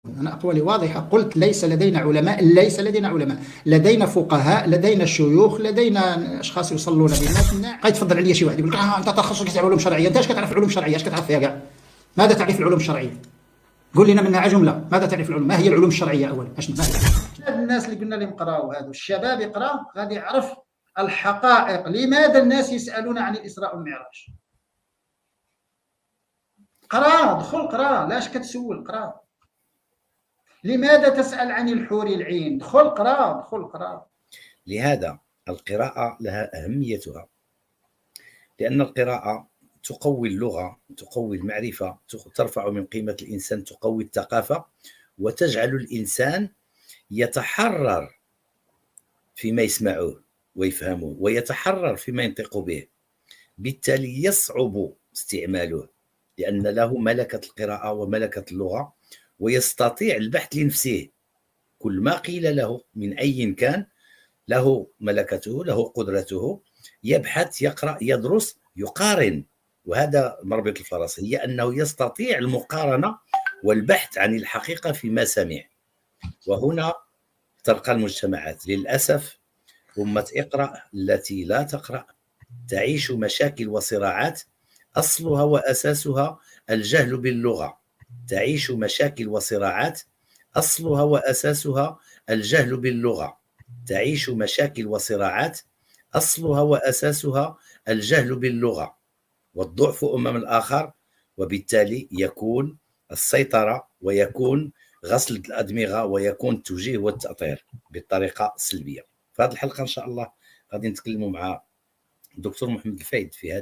أنا أقوالي واضحة، قلت ليس لدينا علماء، ليس لدينا علماء، لدينا فقهاء، لدينا شيوخ، لدينا أشخاص يصلون بالناس. قد يتفضل عليا شي واحد يقول لك أنت تخصصك في علوم شرعية، أنت اش كتعرف في علوم شرعية؟ اش كتعرف فيها كاع؟ ماذا تعرف العلوم الشرعية؟ قول لنا منها جملة، ماذا تعرف العلوم؟ ما هي العلوم الشرعية أولا؟ أشنو ما هي؟ هاد الناس اللي قلنا لهم قراوا، هادو الشباب يقرا غادي يعرف الحقائق. لماذا الناس يسألون عن الإسراء والمعراج؟ قرا، دخل قرا، لاش كتسول؟ قرا. لماذا تسأل عن الحور العين؟ دخل قرا، دخل قرا. لهذا القراءة لها أهميتها، لأن القراءة تقوي اللغة، تقوي المعرفة، ترفع من قيمة الإنسان، تقوي الثقافة، وتجعل الإنسان يتحرر فيما يسمعه ويفهمه، ويتحرر فيما ينطق به، بالتالي يصعب استعماله لأن له ملكة القراءة وملكة اللغة، ويستطيع البحث لنفسه. كل ما قيل له من أي كان له ملكته، له قدرته، يبحث، يقرأ، يدرس، يقارن. وهذا مربط الفرس، هي أنه يستطيع المقارنة والبحث عن الحقيقة فيما سمع. وهنا تلقى المجتمعات للأسف أمة اقرأ التي لا تقرأ تعيش مشاكل وصراعات أصلها وأساسها الجهل باللغة، تعيش مشاكل وصراعات أصلها وأساسها الجهل باللغة، تعيش مشاكل وصراعات أصلها وأساسها الجهل باللغة، والضعف أمام الآخر، وبالتالي يكون السيطرة ويكون غسل الأدمغة ويكون التوجيه والتأطير بالطريقة السلبية. في هذه الحلقة إن شاء الله غادي نتكلموا مع الدكتور محمد الفايد في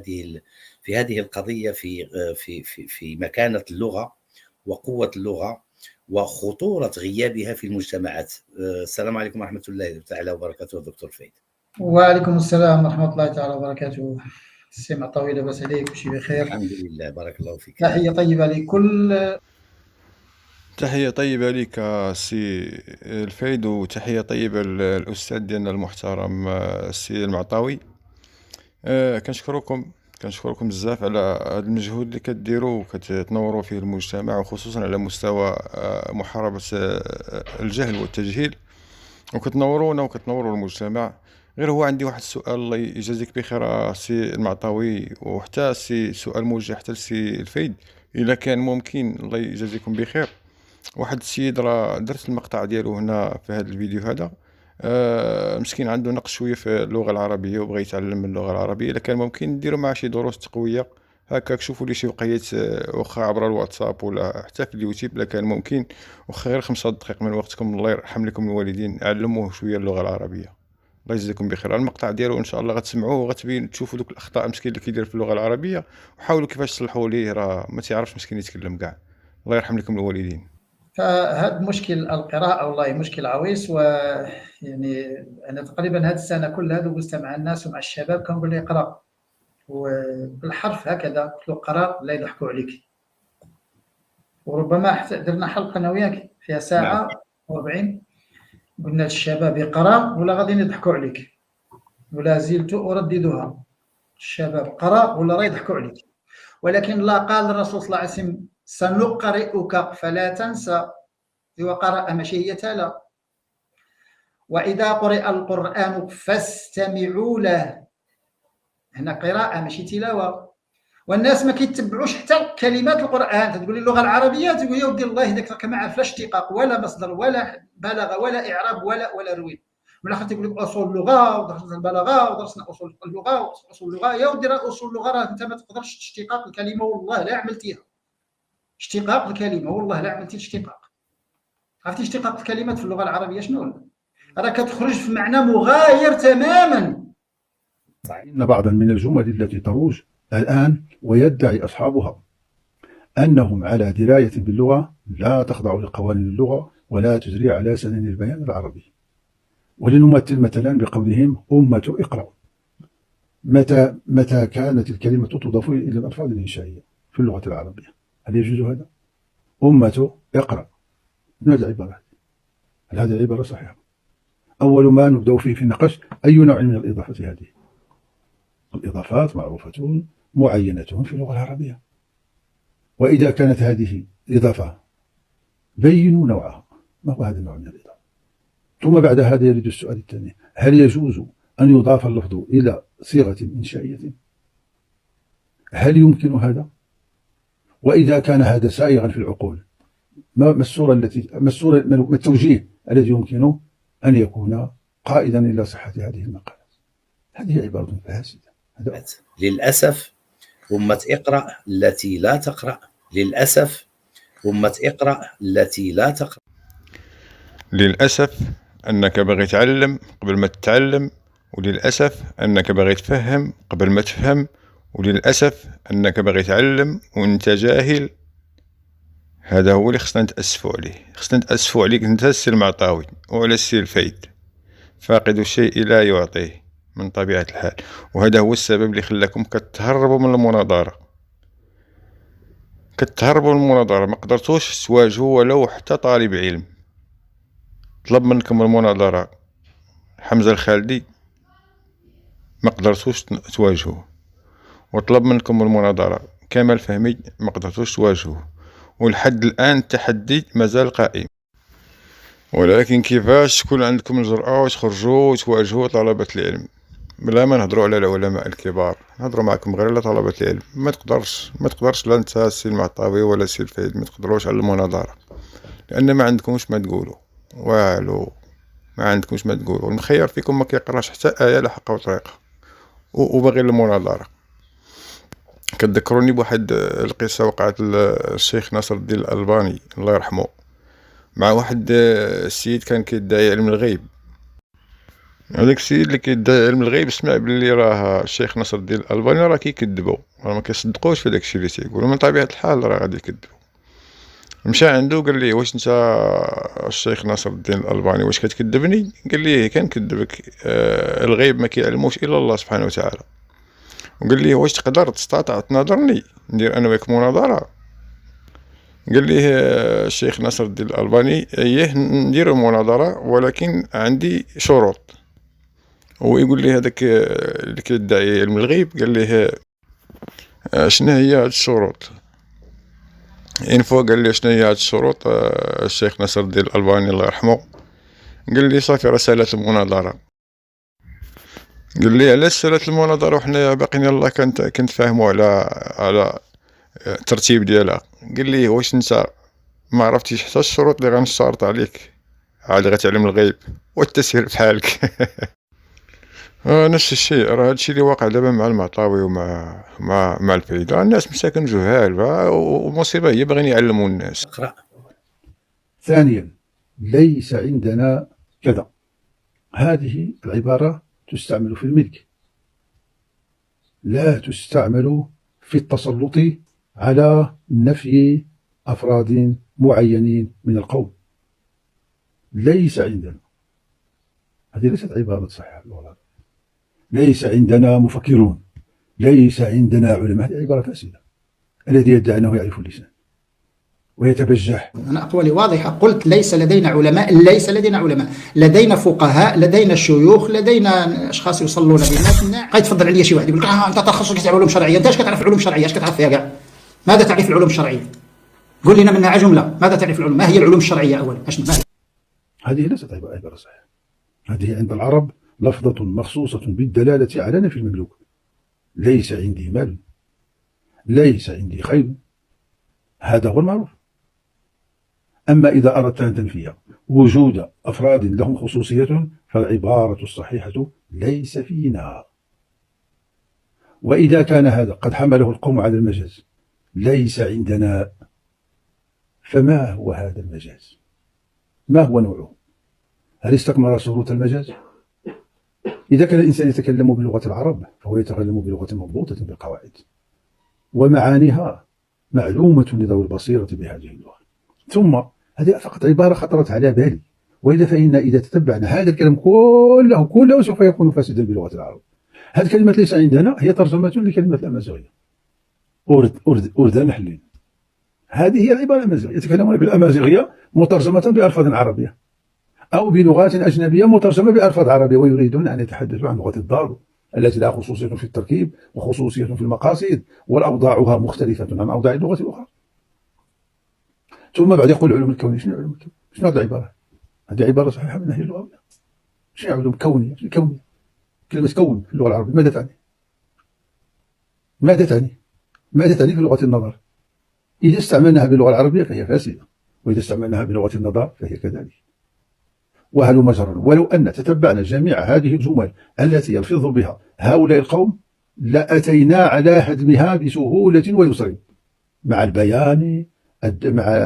هذه القضية، في مكانة اللغة وقوة اللغة وخطورة غيابها في المجتمعات. السلام عليكم ورحمة الله تعالى وبركاته دكتور فايد. وعليكم السلام ورحمة الله تعالى وبركاته. السمع طويل، لاباس عليك؟ وشي بخير؟ الحمد لله، بارك الله فيك. تحية طيبة لكل تحية طيبة لك سي الفايد، وتحية طيبة للأستاذ ديالنا المحترم السي المعطاوي. كنشكركم بزاف على هذا المجهود اللي كديروا وكتنوروا فيه المجتمع، وخصوصا على مستوى محاربة الجهل والتجهيل، وكتنورونا وكتنوروا المجتمع. غير هو عندي واحد السؤال، الله يجازيك بخير سي المعطاوي، وحتى سؤال موجه حتى لسي الفايد إلا كان ممكن، الله يجازيكم بخير. واحد السيد راه درت المقطع ديالو هنا في هذا الفيديو هذا، مسكين عنده نقص شويه في اللغه العربيه وبغى يتعلم اللغه العربيه. الا كان ممكن نديروا معاه شي دروس تقويه هكاك، شوفوا لي شي وقيات واخا عبر الواتساب ولا حتى في اليوتيوب، الا كان ممكن، واخا غير 5 دقائق من وقتكم، الله يرحم لكم الوالدين، علموه شويه اللغه العربيه. الله يجزيكم بخير. المقطع ديالو ان شاء الله غتسمعوه وغتبين تشوفوا دوك الاخطاء مسكين اللي كيدير في اللغه العربيه، وحاولوا كيفاش تصلحوا ليه، راه ما تعرفش مسكين يتكلم كاع. الله يرحم لكم الوالدين. فهذا مشكل القراءة والله مشكل عويص. ويعني أنا تقريبا هذه السنة كلها دوزتها مع الناس ومع الشباب، كنقول لي اقرأ وبالحرف هكذا، قلت له قرأ لا يضحكوا عليك. وربما درنا حلقة أنا وياك فيها ساعة و40، قلنا للشباب اقرأ ولا غادي يضحكوا عليك، ولا زلت أرددها. الشباب قرأ ولا راه يضحكوا عليك. ولكن لا قال الرسول صلى الله عليه وسلم سنقرئك فلا تنسى، وقرأ ماشي هي تلا. وإذا قرئ القرآن فاستمعوا له، هنا قراءة ماشي تلاوة. والناس ما كيتبعوش حتى كلمات القرآن. تقول لي اللغة العربية، تقول يا ودي الله يهديك راك ما عارفاش اشتقاق ولا مصدر ولا بلاغة ولا إعراب ولا روين. من الآخر تقول لك أصول اللغة ودرسنا البلاغة ودرسنا أصول اللغة وأصول اللغة. يا ودي راه أصول اللغة راه أنت ما تقدرش اشتقاق الكلمة والله لا عملتيها. اشتقاق الكلمة والله لا عملتي الاشتقاق. عرفتي اشتقاق الكلمات في اللغة العربية شنو؟ راه كتخرج في معنى مغاير تماما. إن بعضا من الجمل التي تروج الآن ويدعي أصحابها أنهم على دراية باللغة لا تخضع لقوانين اللغة ولا تجري على سنن البيان العربي. ولنمثل مثلا بقولهم أمة اقرأ. متى كانت الكلمة تضاف إلى الألفاظ الإنشائية في اللغة العربية؟ هل يجوز هذا؟ أمة اقرأ، من هذه العبارات؟ هل هذه العبارة صحيحة؟ أول ما نبدأ فيه في النقاش أي نوع من الإضافة هذه؟ الإضافات معروفة معينة في اللغة العربية، وإذا كانت هذه إضافة بينوا نوعها، ما هو هذا النوع من الإضافة. ثم بعد هذا يرد السؤال الثاني: هل يجوز أن يضاف اللفظ إلى صيغة إنشائية؟ هل يمكن هذا؟ وإذا كان هذا سائغا في العقول، ما التوجيه الذي يمكن أن يكون قائدا إلى صحة هذه المقالات؟ هذه عبارة فاسدة. للأسف أمة اقرأ التي لا تقرأ، للأسف أمة اقرأ التي لا تقرأ. للأسف أنك باغي تعلم قبل ما تتعلم، وللأسف أنك باغي تفهم قبل ما تفهم، وللأسف أنك باغي تعلم وأنت جاهل. هذا هو اللي خصنا نتأسفوا عليه. خصنا نتأسفوا عليك أنت السي المعطاوي وعلى السي الفايد. فاقد الشيء لا يعطيه من طبيعة الحال، وهذا هو السبب اللي خلاكم كتهربوا من المناظرة. كتهربوا من المناظرة، ما قدرتوش تواجهوا ولو حتى طالب علم. طلب منكم المناظرة حمزة الخالدي، ما قدرتوش تواجهوه، وطلب منكم المناظرة كمال فهمي، ما قدرتوش تواجهوه، ولحد الآن التحدي مازال قائم. ولكن كيفاش تكون عندكم الجرأة وتخرجوا وتواجهوا طلبة العلم بلا ما نهضروا على العلماء الكبار؟ نهضروا معكم غير على طلبة العلم. ما تقدرش لا انت السي المعطاوي ولا السي الفايد، ما تقدروش على المناظرة، لأن ما عندكمش ما تقولوا والو، ما عندكمش ما تقولوا. المخير فيكم ما كيقراش حتى آية لا حق وطريقة وباغي المناظرة. كتذكروني بواحد القصة وقعت الشيخ ناصر الدين الألباني الله يرحمه مع واحد السيد كان كيدعي علم الغيب. هذاك السيد اللي كيدعي علم الغيب سمع باللي راه الشيخ ناصر الدين الألباني راه كيكذبوا، راه ما كيصدقوش في داك الشيء اللي تيقولوا، من طبيعة الحال راه غادي يكذبوا. مشى عنده وقال ليه: واش انت الشيخ ناصر الدين الألباني واش كتكذبني؟ قال ليه: كنكذبك، الغيب ما كيعلموش الا الله سبحانه وتعالى. وقال ليه: واش تستطيع تناظرني ندير انا وياك مناظره؟ قال ليه الشيخ ناصر الدين الألباني: اييه ندير مناظره ولكن عندي شروط. هو يقول لي هذاك اللي كيدعي علم الغيب، قال ليه: شنو هي هاد الشروط؟ فوا قال لي شنو هي هاد الشروط الشيخ ناصر الدين الألباني الله يرحمه، قال لي: صافي راه سالات المناظره. قال لي: علاش سالات المناظره وحنا باقيين يلاه كنتفاهموا على الترتيب ديالها؟ قال لي: واش انت ما عرفتيش حتى الشروط اللي غنشترط عليك عاد غتعلم الغيب والتسير بحالك؟ نفس الشيء، راه هادشي اللي واقع دابا مع المعطاوي ومع الفايدة. الناس مساكن جهال، والمصيبة هي باغيين يعلموا الناس. اقرأ. ثانيا: ليس عندنا كذا. هذه العبارة تستعمل في الملك، لا تستعمل في التسلط على نفي أفراد معينين من القوم. ليس عندنا، هذه ليست عبارة صحيحة باللغة. ليس عندنا مفكرون، ليس عندنا علماء، هذه عبارة فاسدة. الذي يدعي أنه يعرف اللسان ويتبجح. أنا أقوالي واضحة، قلت ليس لدينا علماء، ليس لدينا علماء، لدينا فقهاء، لدينا شيوخ، لدينا أشخاص يصلون بالناس. قاعد تفضل عليا شي واحد يقول لك أنت تخصصك في علوم شرعية، أنت ايش كتعرف العلوم الشرعية؟ ايش كتعرف فيها كاع؟ ماذا تعرف العلوم الشرعية؟ قول لنا منها جملة، ماذا تعرف العلوم؟ ما هي العلوم الشرعية أولا؟ هذه ليست عبارة صحيحة. هذه عند العرب لفظة مخصوصة بالدلالة على نفي المملوك. ليس عندي مال، ليس عندي خيل، هذا هو المعروف. أما إذا أردت أن تنفي وجود أفراد لهم خصوصية فالعبارة الصحيحة ليس فينا. وإذا كان هذا قد حمله القوم على المجاز، ليس عندنا، فما هو هذا المجاز؟ ما هو نوعه؟ هل استكمل شروط المجاز؟ إذا كان الإنسان يتكلم بلغة العرب فهو يتكلم بلغة مربوطة بالقواعد ومعانيها معلومة لذوي البصيرة بهذه اللغة. ثم هذه فقط عبارة خطرت على بالي، وإذا فإن إذا تتبعنا هذا الكلام كله سوف يكون فاسدا بلغة العرب. هذه كلمة ليس عندنا هي ترجمة لكلمة الأمازيغية، أرد محلين. هذه هي العبارة الأمازيغية، يتكلمون بالأمازيغية مترجمة بألفاظ عربية أو بلغات أجنبية مترجمة بألفاظ عربية، ويريدون أن يتحدثوا عن لغة الضاد التي لها خصوصية في التركيب وخصوصية في المقاصد، والأوضاعها مختلفة عن أوضاع اللغة الأخرى. ثم بعد يقول علوم الكونية. شنو علوم الكونية؟ شنو هذه العبارة؟ هذه عبارة صحيحة من ناحية اللغوية. شنو علوم كونية؟ شنو كونية؟ كلمة كون في اللغة العربية ماذا تعني؟ ماذا تعني؟ ماذا تعني في لغة النظر؟ إذا استعملناها باللغة العربية فهي فاسدة، وإذا استعملناها بلغة النظر فهي كذلك. وهل مجرا ولو أن تتبعنا جميع هذه الجمل التي يلفظ بها هؤلاء القوم لأتينا على هدمها بسهولة ويسر، مع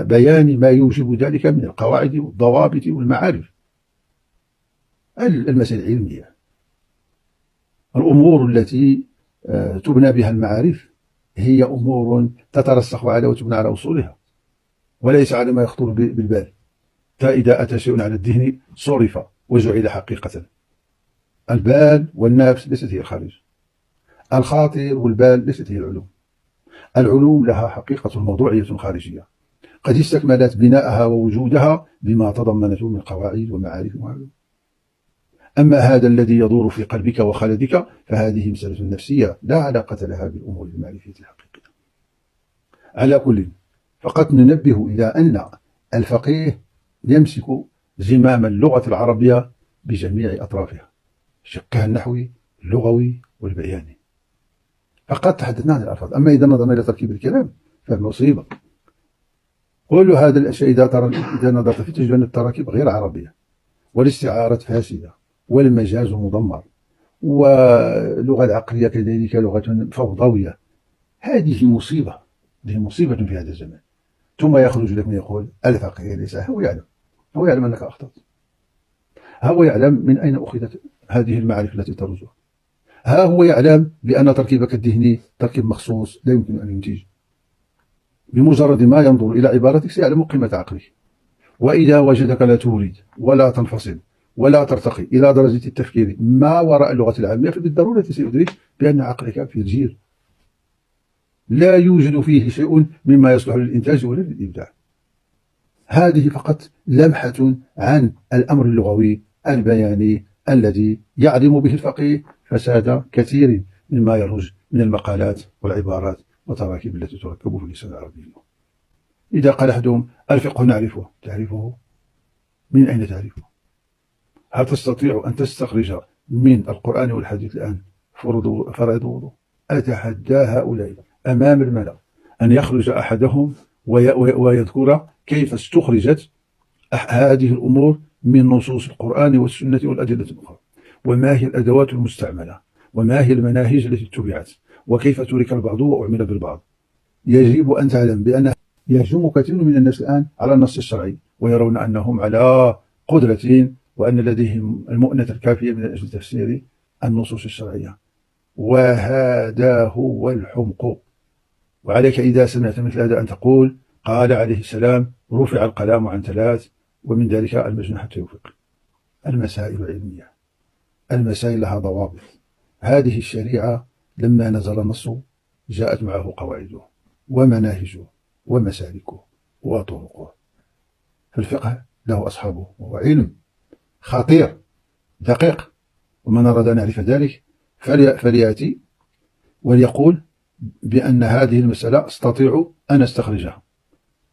بيان ما يوجب ذلك من القواعد والضوابط والمعارف. المسائل العلمية، الأمور التي تبنى بها المعارف هي أمور تترسخ على وتبنى على أصولها، وليس على ما يخطر بالبال. فإذا أتى شيء على الذهن صرف وجعل حقيقة. البال والنفس ليست هي الخارج، الخاطر والبال ليست هي العلوم. العلوم لها حقيقة موضوعية خارجية قد استكملت بناءها ووجودها بما تضمنته من قواعد ومعارف وعلوم. أما هذا الذي يدور في قلبك وخلدك فهذه مسألة نفسية لا علاقة لها بالأمور المعرفية الحقيقية. على كل، فقط ننبه إلى أن الفقيه يمسك زمام اللغة العربية بجميع أطرافها، شقها النحوي اللغوي والبياني. فقط تحدثنا عن الألفاظ، أما إذا نظرنا إلى تركيب الكلام فالمصيبة. كل هذا الأشياء إذا نظرت في تجد أن التراكيب غير عربية، والاستعارات فاسدة، والمجاز مدمر، واللغة العقلية كذلك لغة فوضوية. هذه مصيبة، هذه مصيبة في هذا الزمان. ثم يخرج لك من يقول الفقيه ليس هو يعلم، هو يعلم أنك أخطأت، هو يعلم من أين أخذت هذه المعارف التي ترزها، هو يعلم بأن تركيبك الذهني تركيب مخصوص لا يمكن أن ينتج. بمجرد ما ينظر إلى عبارتك سيعلم قيمة عقلك. وإذا وجدك لا تورد ولا تنفصل ولا ترتقي إلى درجة التفكير ما وراء اللغة العامية فبالضرورة سيدرك بأن عقلك في رجير لا يوجد فيه شيء مما يصلح للإنتاج ولا للإبداع. هذه فقط لمحة عن الأمر اللغوي البياني الذي يعلم به الفقيه فساد كثير مما يروج من المقالات والعبارات والتراكيب التي تركب في اللسان العربي. إذا قال أحدهم الفقه نعرفه، تعرفه من أين تعرفه؟ هل تستطيع أن تستخرج من القرآن والحديث الآن فرائض وضوء؟ أتحدى هؤلاء أمام الملأ أن يخرج أحدهم ويذكر كيف استخرجت هذه الأمور من نصوص القرآن والسنة والأدلة الأخرى، وما هي الأدوات المستعملة، وما هي المناهج التي اتبعت، وكيف ترك البعض وأعمل بالبعض. يجب أن تعلم بأن يهجم كثير من الناس الآن على النص الشرعي ويرون أنهم على قدرة وأن لديهم المؤنة الكافية من أجل تفسير النصوص الشرعية، وهذا هو الحمق. وعليك إذا سمعت مثل هذا أن تقول قال عليه السلام رفع القلم عن 3 ومن ذلك المجنون حتى يفق. المسائل علمية، المسائل لها ضوابط. هذه الشريعة لما نزل النص جاءت معه قواعده ومناهجه ومسالكه وطرقه. فالفقه له أصحابه، وهو علم خطير دقيق، ومن أراد أن يعرف ذلك فليأتي وليقول بأن هذه المسألة أستطيع أن أستخرجها.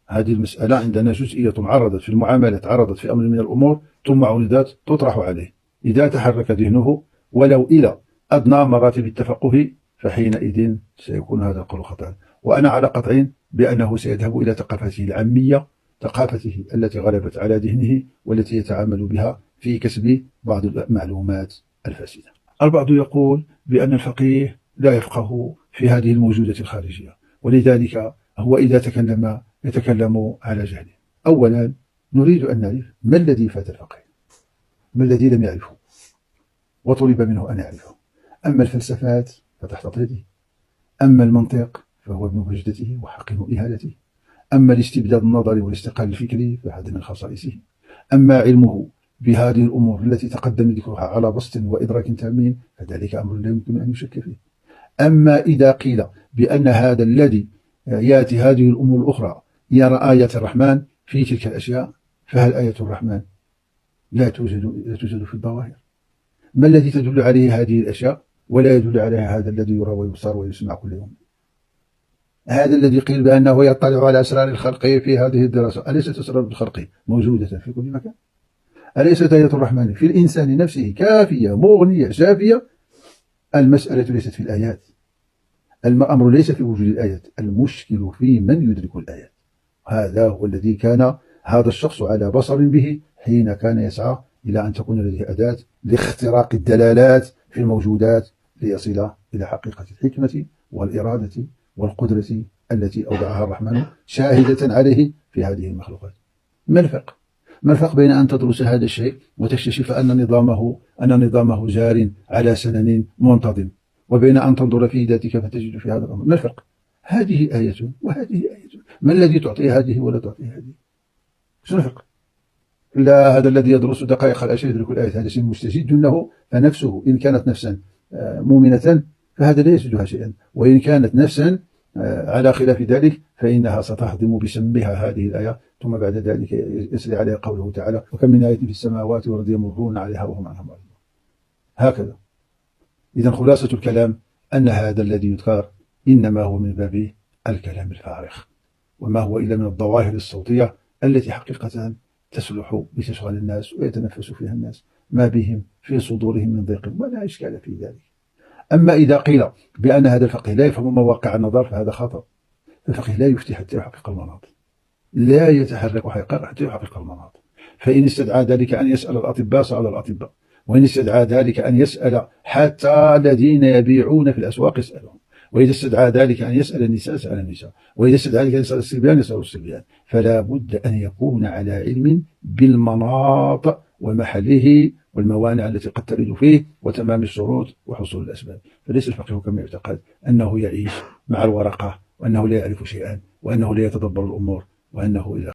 هذه المسألة عندنا جزئية عرضت في المعاملات، عرضت في أمر من الأمور، ثم عرضت تطرح عليه. إذا تحرك ذهنه ولو إلى أدنى مراتب التفقه فحينئذ سيكون هذا القول خطأ. وأنا على قطع بأنه سيذهب إلى ثقافته العامية، ثقافته التي غلبت على ذهنه والتي يتعامل بها في كسب بعض المعلومات الفاسدة. البعض يقول بأن الفقيه لا يفقه في هذه الموجودة الخارجية، ولذلك هو إذا تكلم يتكلم على جهل. أولا نريد أن نعرف ما الذي فات الفقيه، ما الذي لم يعرفه وطلب منه أن يعرفه. أما الفلسفات فتحت طيده، أما المنطق فهو ابن بجدته وحقن إهالته، أما الاستبداد النظري والاستقلال الفكري فهذا من خصائصه، أما علمه بهذه الأمور التي تقدم ذكرها على بسط وإدراك تام فذلك أمر لا يمكن أن يشك فيه. أما إذا قيل بأن هذا الذي يأتي هذه الأمور الأخرى يرى آية الرحمن في تلك الأشياء، فهل آية الرحمن لا توجد في الظواهر؟ ما الذي تدل عليه هذه الأشياء ولا يدل عليها هذا الذي يرى ويبصر ويسمع كل يوم؟ هذا الذي قيل بأنه يطلع على أسرار الخلق في هذه الدراسة، أليست أسرار الخلق موجودة في كل مكان؟ أليست آية الرحمن في الإنسان نفسه كافية مغنية شافية؟ المسألة ليست في الآيات، الأمر ليس في وجود الآيات، المشكل في من يدرك الآيات. هذا هو الذي كان هذا الشخص على بصر به حين كان يسعى إلى أن تكون لديه أداة لاختراق الدلالات في الموجودات ليصل إلى حقيقة الحكمة والإرادة والقدرة التي أودعها الرحمن شاهدة عليه في هذه المخلوقات. ما الفرق؟ ما الفرق بين أن تدرس هذا الشيء وتكتشف أن نظامه جار على سنن منتظم، وبين أن تنظر في ذاتك فتجد في هذا الأمر؟ ما الفرق؟ هذه آية وهذه آية، ما الذي تعطي هذه ولا تعطي هذه؟ شنو الفرق؟ لا، هذا الذي يدرس دقائق الأشياء يدرك الآية، هذا شيء مستجد له، فنفسه إن كانت نفسا مؤمنة فهذا لا يزيدها شيئا، وإن كانت نفسا على خلاف ذلك فإنها ستهضم بسمها هذه الآية. ثم بعد ذلك يسري عليها قوله تعالى: وكم من آية في السماوات والأرض يمرون عليها وهم عنها معرضون. هكذا. إذا خلاصة الكلام أن هذا الذي يذكر إنما هو من باب الكلام الفارغ، وما هو إلا من الظواهر الصوتية التي حقيقة تسلح لتشغل الناس ويتنفس فيها الناس ما بهم في صدورهم من ضيق، ولا إشكال في ذلك. أما إذا قيل بأن هذا الفقيه لا يفهم مواقع النظر فهذا خطأ. الفقيه لا يفتي حتى يحقق المناط، لا يتحرك حتى يحقق المناط. فإن استدعى ذلك أن يسأل الأطباء سأل الأطباء، وإن استدعى ذلك أن يسأل حتى الذين يبيعون في الأسواق يسألهم، وإذا استدعى ذلك أن يسأل النساء سأل النساء، وإذا استدعى ذلك أن يسأل الصبيان يسأل الصبيان. فلا بد أن يكون على علم بالمناط ومحله والموانع التي قد ترد فيه وتمام الشروط وحصول الأسباب. فليس الفقيه كما يعتقد أنه يعيش مع الورقة وأنه لا يعرف شيئا وأنه لا يتدبر الأمور وأنه إلى